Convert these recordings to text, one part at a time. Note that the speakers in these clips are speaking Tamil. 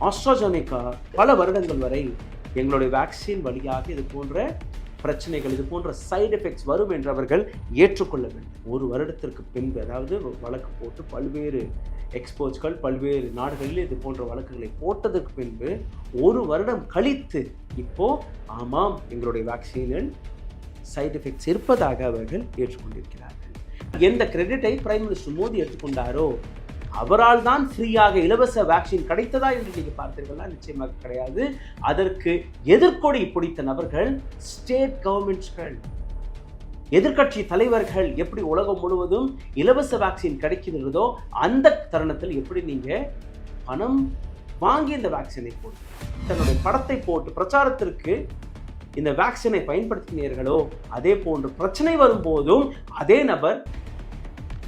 ஆஸ்ட்ராஜெனிகா பல வருடங்கள் வரை எங்களுடைய வேக்சின் வழியாக இது போன்ற பிரச்சனைகள், இது போன்ற சைடு எஃபெக்ட்ஸ் வரும் என்று அவர்கள் ஏற்றுக்கொள்ள வேண்டும். ஒரு வருடத்திற்கு பின்பு, அதாவது வழக்கு போட்டு பல்வேறு எக்ஸ்போர்ட்ஸ்கள் பல்வேறு நாடுகளில் இது போன்ற வழக்குகளை போட்டதற்கு பின்பு ஒரு வருடம் கழித்து இப்போ ஆமாம் எங்களுடைய வேக்சினில் சைடு எஃபெக்ட்ஸ் இருப்பதாக அவர்கள் ஏற்றுக்கொண்டிருக்கிறார்கள். எந்த கிரெடிட்டை பிரைம் மினிஸ்டர் மோடி எடுத்துக்கொண்டாரோ அவரால் தான் ஃப்ரீயாக இலவச வேக்சின் கிடைத்ததா என்று நீங்கள் பார்த்தீர்கள்னா நிச்சயமாக கிடையாது. அதற்கு எதிர்கொடி பிடித்த நபர்கள் ஸ்டேட் கவர்மெண்ட்ஸ்கள், எதிர்கட்சி தலைவர்கள். எப்படி உலகம் முழுவதும் இலவச வேக்சின் கிடைக்கிறதோ அந்த தருணத்தில் எப்படி நீங்க பணம் வாங்கி இந்த வேக்சினை போட்டு தன்னுடைய படத்தை போட்டு பிரச்சாரத்திற்கு இந்த வேக்சினை பயன்படுத்தினீர்களோ அதே போன்று பிரச்சனை வரும்போதும் அதே நபர்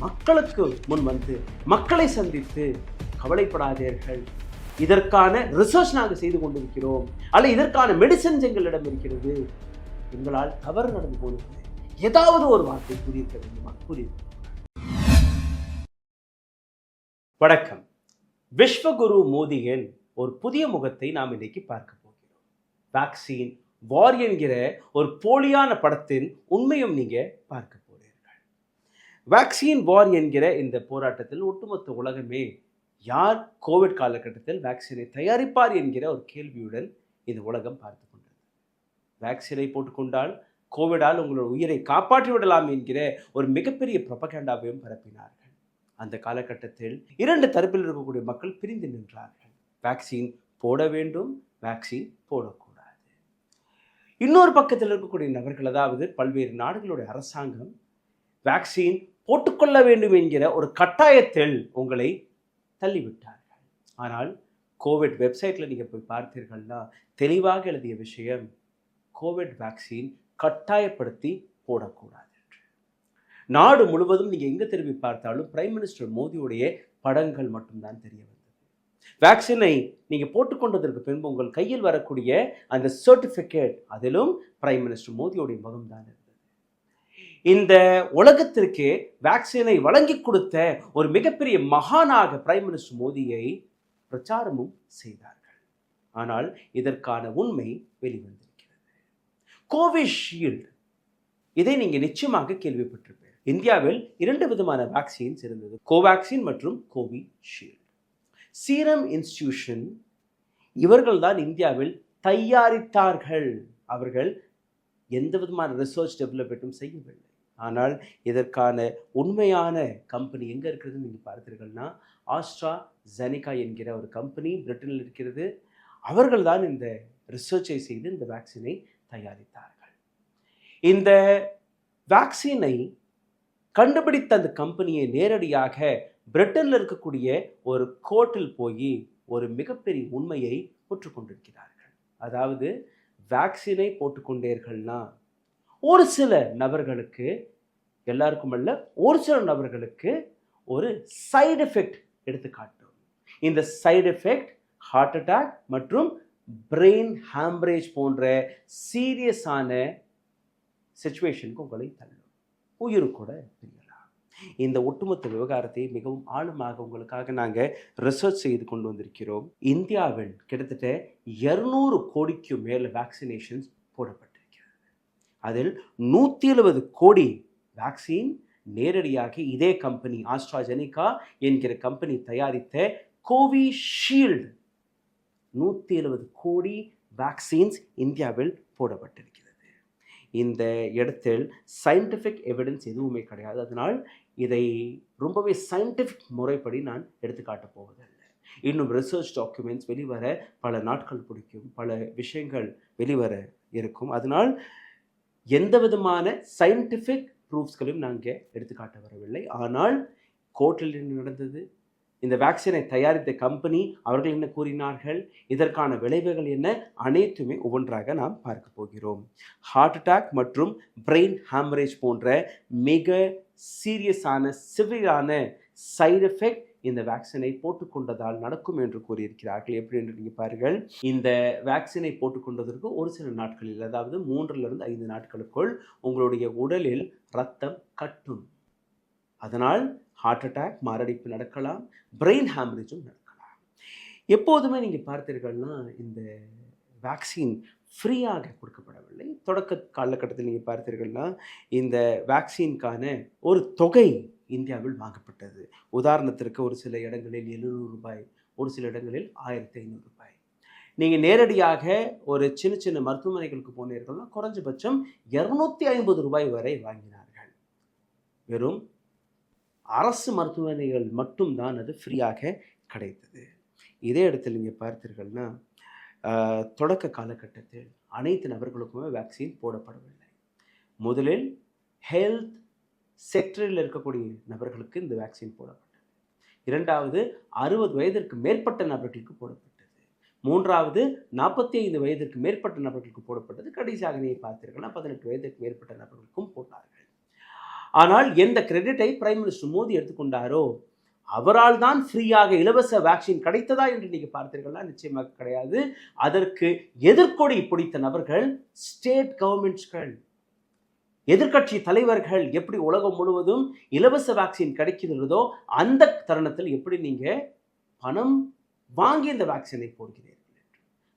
மக்களுக்கு முன் வந்து மக்களை சந்தித்து கவலைப்படாதீர்கள், இதற்கான ரிசர்ச் நாங்கள் செய்து கொண்டிருக்கிறோம், அல்ல இதற்கான மெடிசன்ஸ் எங்களிடம் இருக்கிறது, எங்களால் தவறு நடந்து போனது, ஏதாவது ஒரு வார்த்தை கூறியிருக்க வேண்டுமா? கூறியிருக்க. வணக்கம். விஸ்வகுரு மோடியின் ஒரு புதிய முகத்தை நாம் இன்னைக்கு பார்க்க போகிறோம். வேக்சின் வார் என்கிற ஒரு போலியான படத்தின் உண்மையும் நீங்க பார்க்க போறீர்கள். வேக்சின் வார் என்கிற இந்த போராட்டத்தில் ஒட்டுமொத்த உலகமே யார் கோவிட் காலகட்டத்தில் வேக்சினை தயாரிப்பார் என்கிற ஒரு கேள்வியுடன் இந்த உலகம் பார்த்து கொண்டது. வேக்சினை போட்டுக்கொண்டால் கோவிடால் உங்களோட உயிரை காப்பாற்றி விடலாம் என்கிற ஒரு மிகப்பெரிய ப்ரொபகண்டாவையும் பரப்பினார்கள். அந்த காலகட்டத்தில் இரண்டு தரப்பில் இருக்கக்கூடிய மக்கள் பிரிந்து நின்றார்கள். வேக்சின் போட வேண்டும், வேக்சின் போடக்கூடாது. இன்னொரு பக்கத்தில் இருக்கக்கூடிய நபர்கள், அதாவது பல்வேறு நாடுகளுடைய அரசாங்கம் வேக்சின் போட்டுக்கொள்ள வேண்டும் என்கிற ஒரு கட்டாயத்தில் உங்களை தள்ளிவிட்டார்கள். ஆனால் கோவிட் வெப்சைட்டில் நீங்கள் போய் பார்த்தீர்கள்னா தெளிவாக எழுதிய விஷயம், கோவிட் வேக்சின் கட்டாயப்படுத்தி போடக்கூடாது என்று. நாடு முழுவதும் நீங்கள் எங்கே திரும்பி பார்த்தாலும் பிரைம் மினிஸ்டர் மோடியுடைய படங்கள் மட்டும்தான் தெரிய வந்தது. வேக்சினை நீங்கள் போட்டுக்கொண்டதற்கு பின்பு உங்கள் கையில் வரக்கூடிய அந்த சர்டிஃபிகேட், அதிலும் பிரைம் மினிஸ்டர் மோடியுடைய முகம்தான் இருந்தது. இந்த உலகத்திற்கு வேக்சினை வழங்கி கொடுத்த ஒரு மிகப்பெரிய மகானாக பிரைம் மினிஸ்டர் மோடியை பிரச்சாரமும் செய்தார்கள். ஆனால் இதற்கான உண்மை வெளிவந்திருக்கிறது. கோவிஷீல்டு, இதை நீங்க நிச்சயமாக கேள்விப்பட்டிருப்பீர்கள். இந்தியாவில் இரண்டு விதமான வேக்சின்ஸ் இருந்தது, கோவேக்சின் மற்றும் கோவிஷீல்டு. சீரம் இன்ஸ்டிடியூஷன் இவர்கள் தான் இந்தியாவில் தயாரித்தார்கள். அவர்கள் எந்த விதமான ரிசர்ச் டெவலப்மெண்ட்டும் செய்யவில்லை. ஆனால் இதற்கான உண்மையான கம்பெனி எங்கே இருக்கிறதுன்னு நீங்கள் பார்த்தீர்கள்னா ஆஸ்ட்ராஜெனிகா என்கிற ஒரு கம்பெனி பிரிட்டனில் இருக்கிறது. அவர்கள் தான் இந்த ரிசர்ச்சை செய்து இந்த வேக்சினை தயாரித்தார்கள். இந்த வேக்சினை கண்டுபிடித்த அந்த கம்பெனியை நேரடியாக பிரிட்டனில் இருக்கக்கூடிய ஒரு கோர்ட்டில் போய் ஒரு மிகப்பெரிய உண்மையை ஒற்றுக்கொண்டிருக்கிறார்கள். அதாவது வேக்சினை போட்டுக்கொண்டீர்கள்னா ஒரு சில நபர்களுக்கு, எல்லாருக்கும் அல்ல, ஒரு சில நபர்களுக்கு ஒரு சைடு எஃபெக்ட் எடுத்துக்காட்டும். இந்த சைடு எஃபெக்ட் ஹார்ட் அட்டாக் மற்றும் பிரெயின் ஹேம்ரேஜ் போன்ற சீரியஸான சிச்சுவேஷனுக்கு உங்களை தள்ளும், உயிர் கூட பிரியலாம். இந்த ஒட்டுமொத்த விவகாரத்தை மிகவும் ஆழமாக உங்களுக்காக நாங்கள் ரிசர்ச் செய்து கொண்டு வந்திருக்கிறோம். இந்தியாவில் கிட்டத்தட்ட 200 கோடிக்கு மேலே வேக்சினேஷன்ஸ் போடப்பட்டிருக்கிறது. அதில் 170 கோடி வேக்சின் நேரடியாக இதே கம்பெனி ஆஸ்ட்ராஜெனிகா என்கிற கம்பெனி தயாரித்த கோவிஷீல்டு 170 கோடி வேக்சின்ஸ் இந்தியாவில் போடப்பட்டிருக்கிறது. இந்த இடத்தில் சயின்டிஃபிக் எவிடன்ஸ் எதுவுமே கிடையாது. அதனால் இதை ரொம்பவே சயின்டிஃபிக் முறைப்படி நான் எடுத்துக்காட்டப் போவதில்லை. இன்னும் ரிசர்ச் டாக்குமெண்ட்ஸ் வெளிவர பல நாட்கள் பிடிக்கும், பல விஷயங்கள் வெளிவர இருக்கும். அதனால் எந்த விதமான சயின்டிஃபிக் ப்ரூஃப்ஸ்களையும் நாங்கள் எடுத்துக்காட்ட வரவில்லை. ஆனால் கோர்ட்டில் என்ன நடந்தது, இந்த வேக்சினை தயாரித்த கம்பெனி அவர்கள் என்ன கூறினார்கள், இதற்கான விளைவுகள் என்ன, அனைத்துமே ஒவ்வொன்றாக நாம் பார்க்க போகிறோம். ஹார்ட் அட்டாக் மற்றும் பிரெயின் ஹேமரேஜ் போன்ற மிக சீரியஸான சிவியரான சைடு எஃபெக்ட் இந்த வேக்சினை போட்டுக்கொண்டதால் நடக்கும் என்று கூறியிருக்கிறார்கள். எப்படி என்று நீங்கள் பாருங்கள். இந்த வேக்சினை போட்டுக்கொண்டதற்கு ஒரு சில நாட்களில், அதாவது 3 to 5 நாட்களுக்குள் உங்களுடைய உடலில் இரத்தம் கட்டும். அதனால் ஹார்ட் அட்டாக், மாரடைப்பு நடக்கலாம், பிரெயின் ஹேமரேஜும் நடக்கலாம். எப்போதுமே நீங்கள் பார்த்தீர்கள்னா இந்த வேக்சின் ஃப்ரீயாக கொடுக்கப்படவில்லை. தொடக்க காலகட்டத்தில் நீங்கள் பார்த்தீர்கள்னா இந்த வேக்சின்கான ஒரு தொகை இந்தியாவில் வாங்கப்பட்டது. உதாரணத்திற்கு ஒரு சில இடங்களில் ரூ. 700, ஒரு சில இடங்களில் ரூ. 1500. நீங்கள் நேரடியாக ஒரு சின்ன சின்ன மருத்துவமனைகளுக்கு போனீர்கள்னா குறைஞ்சபட்சம் ரூ. 250 வரை வாங்கினார்கள். வெறும் அரசு மருத்துவமனைகள் மட்டும்தான் அது ஃப்ரீயாக கிடைத்தது. இதே இடத்தில் நீங்கள் பார்த்தீர்கள்னா தொடக்க காலகட்டத்தில் அனைத்து நபர்களுக்குமே வேக்சின் போடப்படவில்லை. முதலில் ஹெல்த் செக்டரில் இருக்கக்கூடிய நபர்களுக்கு இந்த வேக்சின் போடப்பட்டது. இரண்டாவது 60 வயதிற்கு மேற்பட்ட நபர்களுக்கு போடப்பட்டது. மூன்றாவது 45 வயதிற்கு மேற்பட்ட நபர்களுக்கு போடப்பட்டது. கடைசியாக நீங்கள் பார்த்தீர்கள்னா 18 வயதிற்கு மேற்பட்ட நபர்களுக்கும் போட்டார்கள். ஆனால் எந்த கிரெடிட்டை பிரைம் மினிஸ்டர் மோடி எடுத்துக்கொண்டாரோ அவரால் தான் ஃப்ரீயாக இலவச வேக்சின் கிடைத்ததா என்று நீங்க பார்த்தீர்கள்னா நிச்சயமாக கிடையாது. அதற்கு எதிர்கொடி பிடித்த நபர்கள் ஸ்டேட் கவர்மெண்ட்ஸ்கள், எதிர்கட்சி தலைவர்கள். எப்படி உலகம் முழுவதும் இலவச வேக்சின் கிடைக்கிறதோ அந்த தருணத்தில் எப்படி நீங்க பணம் வாங்கி இந்த வேக்சினை போடுகிறீர்கள்.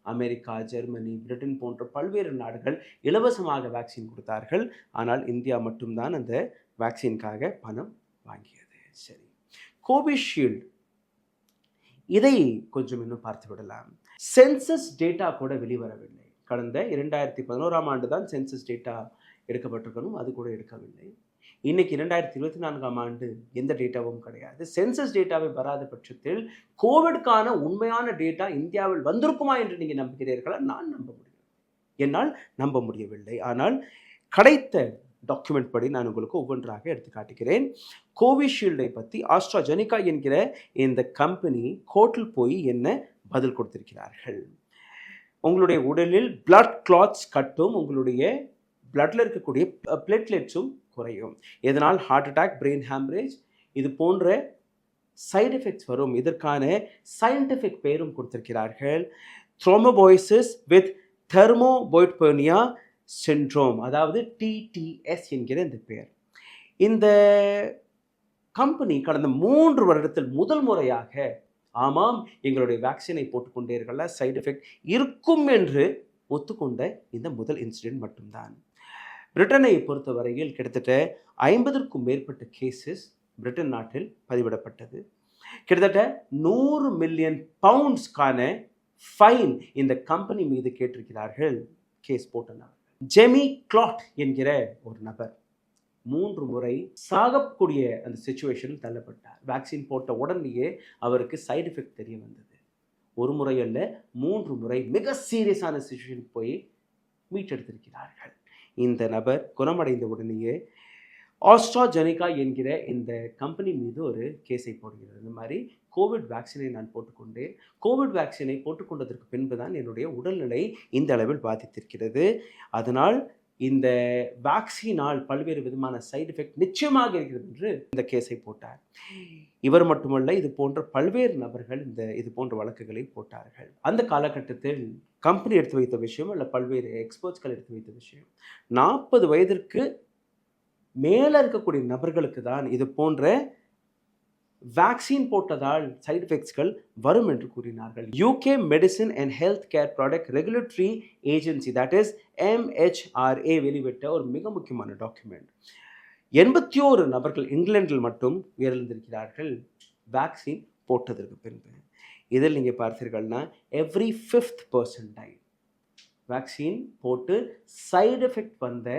அமெரிக்கா, ஜெர்மனி, பிரிட்டன் போன்ற பல்வேறு நாடுகள் இலவசமாக வேக்சின் கொடுத்தார்கள். ஆனால் இந்தியா மட்டும்தான் அந்த வேக்சினுக்காக பணம் வாங்கியது. சரி, கோவிஷீல்டு இதை கொஞ்சம் இன்னும் பார்த்து விடலாம். சென்சஸ் டேட்டா கூட வெளிவரவில்லை. கடந்த 2011ஆம் ஆண்டு தான் சென்சஸ் டேட்டா எடுக்கப்பட்டிருக்கணும், அது கூட எடுக்கவில்லை. இன்னைக்கு 2024ஆம் ஆண்டு எந்த டேட்டாவும் கிடையாது. சென்சஸ் டேட்டாவை வராத பட்சத்தில் கோவிட்கான உண்மையான டேட்டா இந்தியாவில் வந்திருக்குமா என்று நீங்கள் நம்புகிறீர்களா? நான் நம்ப முடியும், என்னால் நம்ப முடியவில்லை. ஆனால் கிடைத்த டாக்குமெண்ட் படி நான் உங்களுக்கு ஒவ்வொன்றாக எடுத்து காட்டுகிறேன். கோவிஷீல்டை பற்றி ஆஸ்ட்ராஜெனிகா என்கிற இந்த கம்பெனி கோர்ட்டில் போய் என்ன பதில் கொடுத்திருக்கிறார்கள். உங்களுடைய உடலில் பிளட் கிளாட்ஸ் கட்டும், உங்களுடைய பிளட்ல இருக்கக்கூடிய பிளேட்லெட்ஸும் குறையும். இதனால் ஹார்ட் அட்டாக், பிரெயின் ஹேம்ரேஜ் இது போன்ற சைடு எஃபெக்ட்ஸ் வரும். இதற்கான சயின்டிஃபிக் பெயரும் கொடுத்திருக்கிறார்கள். த்ரோம்போசிஸ் வித் தெர்மோபோய்ட்பர்னியா சிண்ட்ரோம், அதாவது டிடிஎஸ் என்கிற இந்த பெயர். இந்த கம்பெனி கடந்த 3 வருடத்தில் முதல் முறையாக ஆமாம் எங்களுடைய வேக்சினை போட்டுக்கொண்டீர்கள சைடு எஃபெக்ட் இருக்கும் என்று ஒத்துக்கொண்ட இந்த முதல் இன்சிடென்ட் மட்டும்தான். பிரிட்டனை பொறுத்தவரையில் கிட்டத்தட்ட 50க்கும் மேற்பட்ட கேசஸ் பிரிட்டன் நாட்டில் பதிவிடப்பட்டது. கிட்டத்தட்ட 100 மில்லியன் பவுண்ட்ஸ்க்கான ஃபைன் இந்த கம்பெனி மீது கேட்டிருக்கிறார்கள் கேஸ் போட்டனர். ஜெமி கிளாட் என்கிற ஒரு நபர் 3 முறை சாகக்கூடிய அந்த சிச்சுவேஷனில் தள்ளப்பட்டார். வேக்சின் போட்ட உடனேயே அவருக்கு சைடு எஃபெக்ட் தெரிய வந்தது. ஒரு முறை அல்ல, 3 முறை மிக சீரியஸான சிச்சுவேஷனுக்கு போய் மீட்டெடுத்திருக்கிறார்கள். இந்த நபர் குணமடைந்த உடனேயே ஆஸ்ட்ராஜெனிகா என்கிற இந்த கம்பெனி மீது ஒரு கேஸை போடுகிறது. இந்த மாதிரி கோவிட் வேக்சினை நான் போட்டுக்கொண்டேன், கோவிட் வேக்சினை போட்டுக்கொண்டதற்கு பின்பு தான் என்னுடைய உடல்நிலை இந்த அளவில் பாதித்திருக்கிறது, அதனால் இந்த வேக்சினால் பல்வேறு விதமான சைடு எஃபெக்ட் நிச்சயமாக இருக்கிறது என்று இந்த கேஸை போட்டார். இவர் மட்டுமல்ல, இது போன்ற பல்வேறு நபர்கள் இது போன்ற வழக்குகளை போட்டார்கள். அந்த காலகட்டத்தில் கம்பெனி எடுத்து வைத்த விஷயம் அல்ல, பல்வேறு எக்ஸ்பர்ட்ஸ்கள் எடுத்து வைத்த விஷயம், 40 வயதிற்கு மேலே இருக்கக்கூடிய நபர்களுக்கு தான் இது போன்ற வேக்சின் போட்டதால் சைடு எஃபெக்ட்ஸ்கள் வரும் என்று கூறினார்கள். UK medicine and health care product regulatory agency, that is MHRA வெளிவிட்ட ஒரு மிக முக்கியமான டாக்குமெண்ட். 81 நபர்கள் இங்கிலாந்தில் மட்டும் உயிரிழந்திருக்கிறார்கள் வேக்சின் போட்டதற்கு பின்பு. இதில் நீங்கள் பார்த்தீர்கள்னா every 5th person died. Vaccine போட்டு சைடு எஃபெக்ட் வந்த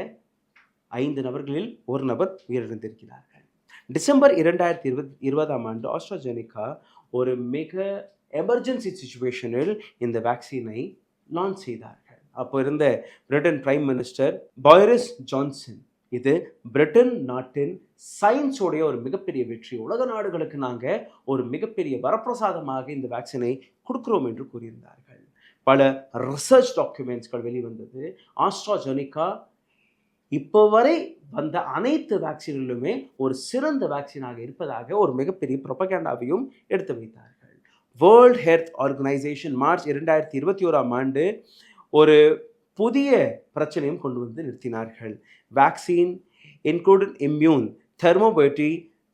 5 நபர்களில் ஒரு நபர் உயிரிழந்திருக்கிறார்கள். டிசம்பர் 2020ஆம் ஆண்டு ஆஸ்ட்ராஜெனிகா ஒரு மிக எமர்ஜென்சி சிச்சுவேஷனில் இந்த வேக்சினை லான்ச் செய்தார்கள். அப்போ இருந்த Britain prime minister Boris Johnson, இது பிரிட்டன் நாட்டின் சயின்ஸோடைய ஒரு மிகப்பெரிய வெற்றி, உலக நாடுகளுக்கு நாங்கள் ஒரு மிகப்பெரிய வரப்பிரசாதமாக இந்த வேக்சினை கொடுக்குறோம் என்று கூறியிருந்தார்கள். பல ரிசர்ச் டாக்குமெண்ட்ஸ்கள் வெளிவந்தது. ஆஸ்ட்ராஜெனிகா இப்போ வரை வந்த அனைத்து வேக்சின்களுமே ஒரு சிறந்த வேக்சினாக இருப்பதாக ஒரு மிகப்பெரிய ப்ரொபகேண்டாவையும் எடுத்து வைத்தார்கள். வேர்ல்ட் ஹெல்த் ஆர்கனைசேஷன் மார்ச் 2021ஆம் ஆண்டு ஒரு புதிய பிரச்சனையும் கொண்டு வந்து நிறுத்தினார்கள். வேக்சின் இன்க்ளூடட் இம்யூன் தெர்மோபயோட்டி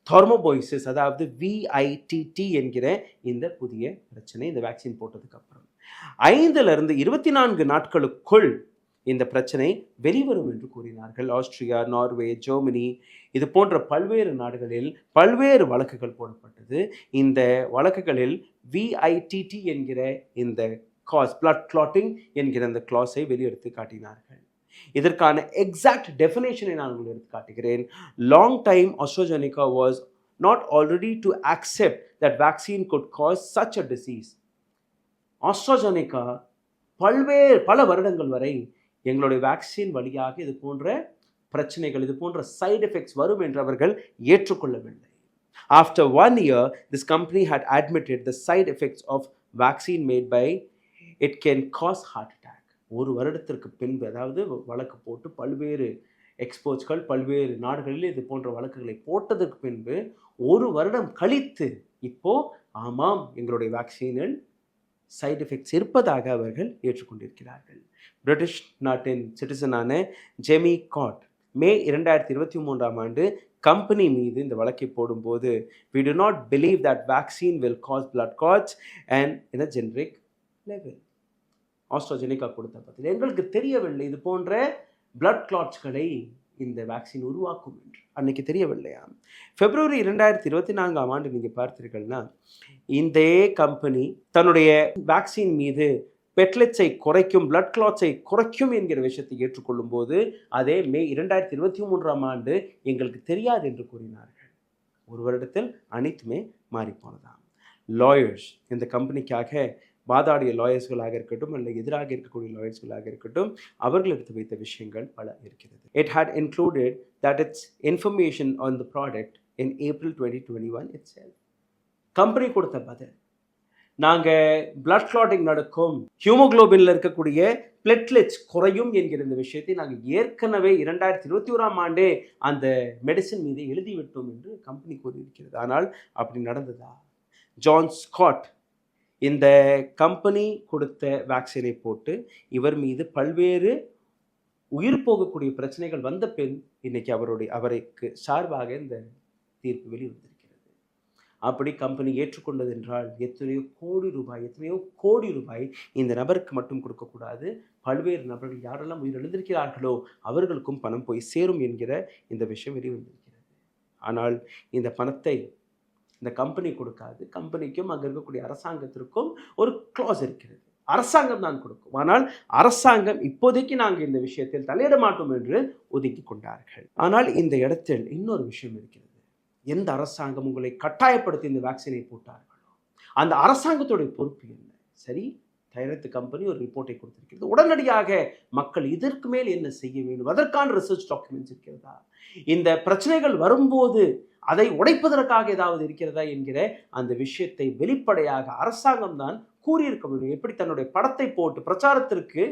தார்மோபோய்சிஸ், அதாவது விஐடிடி என்கிற இந்த புதிய பிரச்சனை இந்த வேக்சின் போட்டதுக்கு அப்புறம் 5லிருந்து 24 நாட்களுக்குள் இந்த பிரச்சனை வெளிவரும் என்று கூறினார்கள். ஆஸ்திரியா, நார்வே, ஜெர்மனி இது போன்ற பல்வேறு நாடுகளில் பல்வேறு வழக்குகள் போடப்பட்டது. இந்த வழக்குகளில் விஐடிடி என்கிற இந்த காஸ், பிளட் கிளாட்டிங் என்கிற இந்த கிளாஸை வெளியெடுத்து காட்டினார்கள். இதற்கான எக்ஸாக்ட் டெஃபினேஷனை நான் உங்களுக்கு எடுத்து காட்டுகிறேன். Long time AstraZeneca was not already to accept that vaccine could cause such a disease. AstraZeneca பல வருடங்கள் வரை எங்களுடைய வேக்சின் வழியாக இது போன்ற பிரச்சனைகள், இது போன்ற சைடு எஃபெக்ட்ஸ் வரும் என்று அவர்கள் ஏற்றுக்கொள்ளவில்லை. After 1 year, this company had admitted the side effects of vaccine made by it can cause heart attack. ஒரு வருடத்திற்கு பின்பு, அதாவது வழக்கு போட்டு பல்வேறு எக்ஸ்போர்ட்ஸ்கள் பல்வேறு நாடுகளில் இது போன்ற வழக்குகளை போட்டதற்கு பின்பு ஒரு வருடம் கழித்து இப்போ ஆமாம் எங்களுடைய வேக்சினில் சைடு எஃபெக்ட்ஸ் இருப்பதாக அவர்கள் ஏற்றுக்கொண்டிருக்கிறார்கள். பிரிட்டிஷ் நாட்டின் சிட்டிசனான ஜெமி காட் மே 2023 கம்பெனி மீது இந்த வழக்கை போடும்போது we do not believe that vaccine will cause blood clots and in a generic level. AstraZeneca கொடுத்த பதில், எங்களுக்கு தெரியவில்லை இது போன்ற பிளட் கிளாட்ஸ்களை இந்த வேக்சின் உருவாக்கும் என்று அன்னைக்கு தெரியவில்லையா. பிப்ரவரி 2024 நீங்கள் பார்த்தீர்கள்னா இந்த கம்பெனி தன்னுடைய வேக்சின் மீது பெட்லெட்ஸை குறைக்கும், பிளட் கிளாட்ஸை குறைக்கும் என்கிற விஷயத்தை ஏற்றுக்கொள்ளும் போது அதே மே 2023 எங்களுக்கு தெரியாது என்று கூறினார்கள். ஒரு வருடத்தில் அனைத்துமே மாறிப்போனதாம். லாயர்ஸ், இந்த கம்பெனிக்காக வாதாடிய லாயர்ஸ்களாக இருக்கட்டும் இல்லை எதிராக இருக்கக்கூடிய லாயர்ஸ்களாக இருக்கட்டும், அவர்கள் எடுத்து வைத்த விஷயங்கள் பல இருக்கிறது. It had included that its information on the product in April 2021 itself. Company கொடுத்த பதில், நாங்கள் பிளட் கிளாட்டிங் நடக்கும், ஹியூமோகுளோபின்ல இருக்கக்கூடிய பிளேட்லெட்ஸ் குறையும் என்கிற இந்த விஷயத்தை நாங்கள் ஏற்கனவே 2021 அந்த மெடிசின் மீது எழுதிவிட்டோம் என்று கம்பெனி கூறியிருக்கிறது. ஆனால் அப்படி நடந்ததா? ஜான் ஸ்காட் இந்த கம்பெனி கொடுத்த வேக்சினை போட்டு இவர் மீது பல்வேறு உயிர் போகக்கூடிய பிரச்சனைகள் வந்த பின் இன்னைக்கு அவருக்கு சார்பாக இந்த தீர்ப்பு வெளிவந்திருக்கிறது. அப்படி கம்பெனி ஏற்றுக்கொண்டது என்றால் எத்தனையோ கோடி ரூபாய் இந்த நபருக்கு மட்டும் கொடுக்கக்கூடாது, பல்வேறு நபர்கள் யாரெல்லாம் உயிரிழந்திருக்கிறார்களோ அவர்களுக்கும் பணம் போய் சேரும் என்கிற இந்த விஷயம் வெளிவந்திருக்கிறது. ஆனால் இந்த பணத்தை இந்த கம்பெனி கொடுக்காது, கம்பெனிக்கும் அங்கே இருக்கக்கூடிய அரசாங்கத்திற்கும் ஒரு க்ளாஸ் இருக்கிறது. அரசாங்கம் தான் கொடுக்கும். ஆனால் அரசாங்கம் இப்போதைக்கு நாங்கள் இந்த விஷயத்தில் தலையிட மாட்டோம் என்று ஒதுக்கி கொண்டார்கள். ஆனால் இந்த இடத்தில் இன்னொரு விஷயம் இருக்கிறது. எந்த அரசாங்கம் உங்களை கட்டாயப்படுத்தி இந்த வேக்சினை போட்டார்களோ அந்த அரசாங்கத்துடைய பொறுப்பு என்ன? சரி, தைரத்து கம்பெனி ஒரு ரிப்போர்ட்டை கொடுத்திருக்கிறது. உடனடியாக மக்கள் இதற்கு மேல் என்ன செய்ய வேண்டும், அதற்கான ரிசர்ச் டாக்குமெண்ட்ஸ் இருக்கிறதா, இந்த பிரச்சனைகள் வரும்போது அதை உடைப்பதற்காக ஏதாவது இருக்கிறதா என்கிற அந்த விஷயத்தை வெளிப்படையாக அரசாங்கம் தான் கூறியிருக்க வேண்டும். எப்படி தன்னுடைய படத்தை போட்டு பிரச்சாரத்திற்கு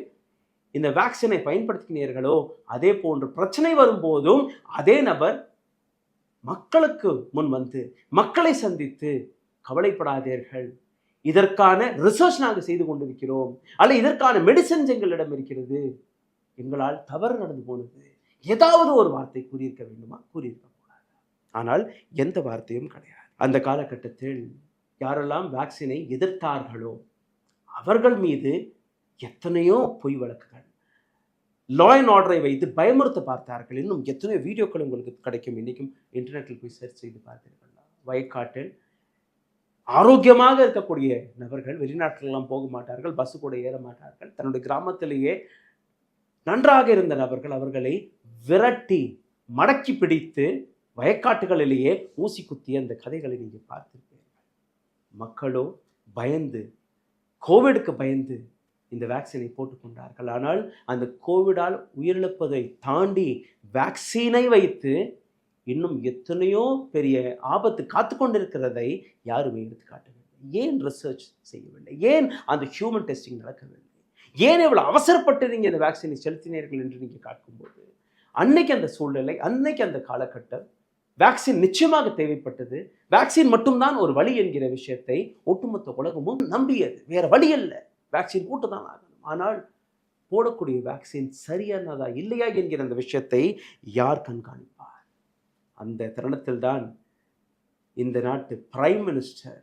இந்த வேக்சினை பயன்படுத்தினீர்களோ அதே போன்று பிரச்சனை வரும்போதும் அதே நபர் மக்களுக்கு முன் வந்து மக்களை சந்தித்து கவலைப்படாதீர்கள், இதற்கான ரிசர்ச் நாங்கள் செய்து கொண்டிருக்கிறோம், அல்ல இதற்கான மெடிசன்ஸ் எங்களிடம் இருக்கிறது, எங்களால் தவறு நடந்து போனது, ஏதாவது ஒரு வார்த்தை கூறியிருக்க வேண்டுமா? கூறியிருக்க கூடாது. ஆனால் எந்த வார்த்தையும் கிடையாது. அந்த காலகட்டத்தில் யாரெல்லாம் வேக்சினை எதிர்த்தார்களோ அவர்கள் மீது எத்தனையோ பொய் வழக்குகள், லா அண்ட் ஆர்டரை வைத்து பயமுறுத்த பார்த்தார்கள். இன்னும் எத்தனையோ வீடியோக்கள் உங்களுக்கு கிடைக்கும். இன்றைக்கும் இன்டர்நெட்டில் போய் சர்ச் செய்து பார்த்தீர்களா? வயக்காட்டில் ஆரோக்கியமாக இருக்கக்கூடிய நபர்கள் வெளிநாட்டிலெல்லாம் போக மாட்டார்கள், பஸ்ஸு கூட ஏற மாட்டார்கள். தன்னுடைய கிராமத்திலேயே நன்றாக இருந்த நபர்கள் அவர்களை விரட்டி மடக்கி பிடித்து வயக்காட்டுகளிலேயே ஊசி குத்திய அந்த கதைகளை நீங்கள் பார்த்திருப்பீர்கள். மக்களோ பயந்து, கோவிடுக்கு பயந்து இந்த வேக்சினை போட்டுக்கொண்டார்கள். ஆனால் அந்த கோவிடால் உயிரிழப்பதை தாண்டி வேக்சினை வைத்து இன்னும் எத்தனையோ பெரிய ஆபத்து காத்து கொண்டிருக்கிறதை யாருமே எடுத்து காட்டவில்லை. ஏன் ரிசர்ச் செய்யவில்லை? ஏன் அந்த ஹியூமன் டெஸ்டிங் நடக்கவில்லை? ஏன் எவ்வளவு அவசரப்பட்டு நீங்கள் இந்த வேக்சினை செலுத்தினீர்கள் என்று நீங்கள் காட்டும்போது அன்னைக்கு அந்த சூழ்நிலை, அன்னைக்கு அந்த காலகட்டம் வேக்சின் நிச்சயமாக தேவைப்பட்டது. வேக்சின் மட்டும்தான் ஒரு வழி என்கிற விஷயத்தை ஒட்டுமொத்த உலகமும் நம்பியது. வேற வழி அல்ல, வேக்சின் போட்டுதான் ஆகணும். ஆனால் போடக்கூடிய வேக்சின் சரியானதா இல்லையா என்கிற அந்த விஷயத்தை யார் கண்காணிப்பார்? அந்த தருணத்தில் தான் இந்த நாட்டு பிரைம் மினிஸ்டர்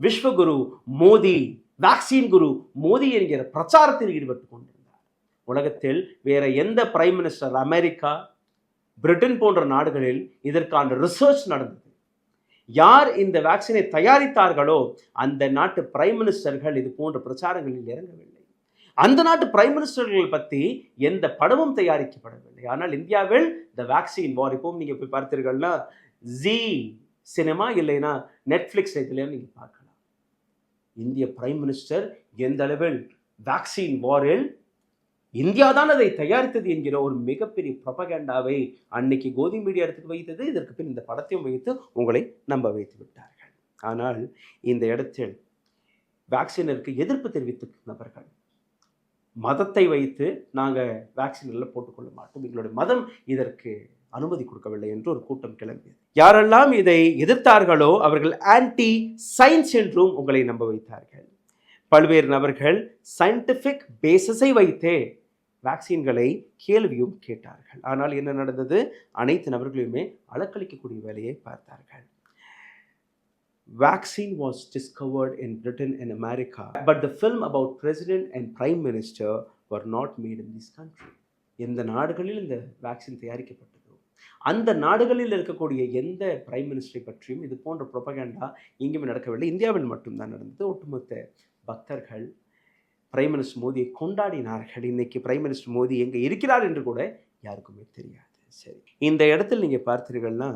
விஸ்வகுரு மோடி, வேக்சின் குரு மோடி என்கிற பிரச்சாரத்தில் ஈடுபட்டு கொண்டிருந்தார். உலகத்தில் வேற எந்த பிரைம் மினிஸ்டர், அமெரிக்கா, பிரிட்டன் போன்ற நாடுகளில் இதற்கான ரிசர்ச் நடந்தது. யார் இந்த வேக்சினை தயாரித்தார்களோ அந்த நாட்டு பிரைம் மினிஸ்டர்கள் இது போன்ற பிரச்சாரங்களில் இறங்கவில்லை. அந்த நாட்டு பிரைம் மினிஸ்டர்கள் பற்றி எந்த படமும் தயாரிக்கப்படவில்லை. ஆனால் இந்தியாவில் த வேக்சின் வார், இப்பவும் நீங்க போய் பார்த்தீர்கள்னா ஜி சினிமா இல்லைன்னா நெட்ஃபிளிக்ஸ் இதுல நீங்க பார்க்கலாம். இந்திய பிரைம் மினிஸ்டர் எந்த அளவில் வேக்சின் வாரில் இந்தியா தான் அதை தயாரித்தது என்கிற ஒரு மிகப்பெரிய ப்ரொபகேண்டாவை அன்னைக்கு கோதி மீடியா எடுத்து வைத்தது. இதற்கு பின் இந்த படத்தையும் வைத்து உங்களை நம்ப வைத்து விட்டார்கள். ஆனால் இந்த இடத்தில் வேக்சினிற்கு எதிர்ப்பு தெரிவித்த நபர்கள் மதத்தை வைத்து நாங்கள் வேக்சின் எல்லாம் போட்டுக்கொள்ள மாட்டோம், எங்களுடைய மதம் இதற்கு அனுமதி கொடுக்கவில்லை என்று ஒரு கூட்டம் கிளம்பியது. யாரெல்லாம் இதை எதிர்த்தார்களோ அவர்கள் ஆன்டி சயின்ஸ் என்றும் உங்களை நம்ப வைத்தார்கள். பல்வேறு நபர்கள் சயின்டிபிக் பேசிஸை வைத்தே வேக்சின்களை கேள்வியும் கேட்டார்கள். ஆனால் என்ன நடந்தது? அனைத்து நபர்களையுமே அலக்களிக்கக்கூடிய வேலையை பார்த்தார்கள். Vaccine was discovered in Britain and America, but the film about president and prime minister were not made in this country. எந்த நாடுகளில் இந்த வேக்சின் தயாரிக்கப்பட்டதோ அந்த நாடுகளில் இருக்கக்கூடிய எந்த பிரைம் மினிஸ்டரை பற்றியும் இது போன்ற ப்ரொபகேண்டா எங்கேயுமே நடக்கவில்லை. இந்தியாவில் மட்டும்தான் நடந்தது. ஒட்டுமொத்த பக்தர்கள் பிரைம் மினிஸ்டர் மோடியை கொண்டாடினார்கள். இன்னைக்கு பிரைம் மினிஸ்டர் மோடி எங்கே இருக்கிறார் என்று கூட யாருக்குமே தெரியாது. சரி, இந்த இடத்தில் நீங்கள் பார்த்தீர்கள்னா